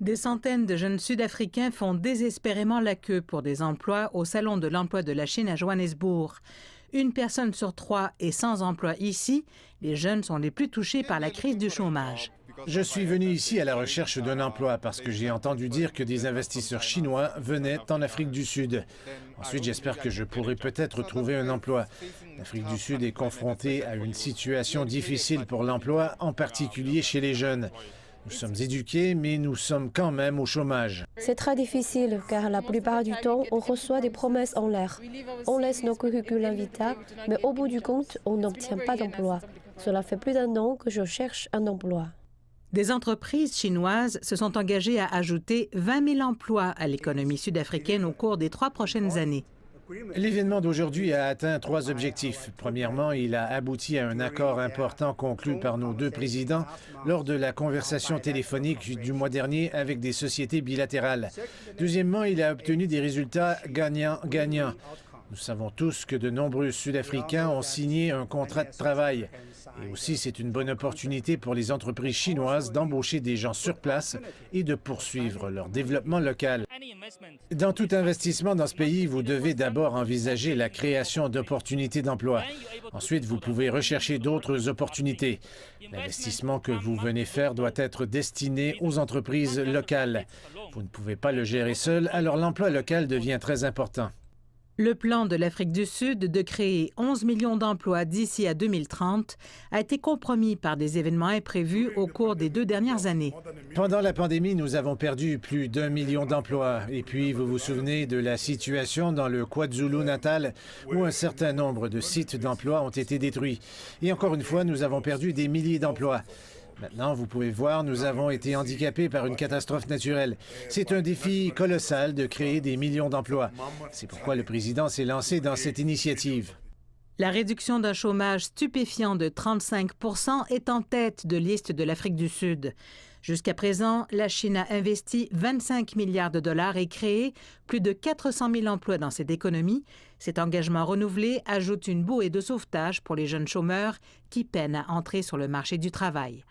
Des centaines de jeunes Sud-Africains font désespérément la queue pour des emplois au Salon de l'emploi de la Chine à Johannesburg. Une personne sur 3 est sans emploi ici. Les jeunes sont les plus touchés par la crise du chômage. Je suis venu ici à la recherche d'un emploi parce que j'ai entendu dire que des investisseurs chinois venaient en Afrique du Sud. Ensuite, j'espère que je pourrai peut-être trouver un emploi. L'Afrique du Sud est confrontée à une situation difficile pour l'emploi, en particulier chez les jeunes. Nous sommes éduqués, mais nous sommes quand même au chômage. C'est très difficile car la plupart du temps, on reçoit des promesses en l'air. On laisse nos curriculum vitae, mais au bout du compte, on n'obtient pas d'emploi. Cela fait plus d'1 an que je cherche un emploi. Des entreprises chinoises se sont engagées à ajouter 20 000 emplois à l'économie sud-africaine au cours des 3 prochaines années. L'événement d'aujourd'hui a atteint 3 objectifs. Premièrement, il a abouti à un accord important conclu par nos 2 présidents lors de la conversation téléphonique du mois dernier avec des sociétés bilatérales. Deuxièmement, il a obtenu des résultats gagnant-gagnant. Nous savons tous que de nombreux Sud-Africains ont signé un contrat de travail. Et aussi, c'est une bonne opportunité pour les entreprises chinoises d'embaucher des gens sur place et de poursuivre leur développement local. Dans tout investissement dans ce pays, vous devez d'abord envisager la création d'opportunités d'emploi. Ensuite, vous pouvez rechercher d'autres opportunités. L'investissement que vous venez faire doit être destiné aux entreprises locales. Vous ne pouvez pas le gérer seul, alors l'emploi local devient très important. Le plan de l'Afrique du Sud de créer 11 millions d'emplois d'ici à 2030 a été compromis par des événements imprévus au cours des 2 dernières années. Pendant la pandémie, nous avons perdu plus d'1 million d'emplois. Et puis, vous vous souvenez de la situation dans le KwaZulu-Natal où un certain nombre de sites d'emploi ont été détruits. Et encore une fois, nous avons perdu des milliers d'emplois. Maintenant, vous pouvez voir, nous avons été handicapés par une catastrophe naturelle. C'est un défi colossal de créer des millions d'emplois. C'est pourquoi le président s'est lancé dans cette initiative. La réduction d'un chômage stupéfiant de 35 % est en tête de liste de l'Afrique du Sud. Jusqu'à présent, la Chine a investi 25 milliards de dollars et créé plus de 400 000 emplois dans cette économie. Cet engagement renouvelé ajoute une bouée de sauvetage pour les jeunes chômeurs qui peinent à entrer sur le marché du travail.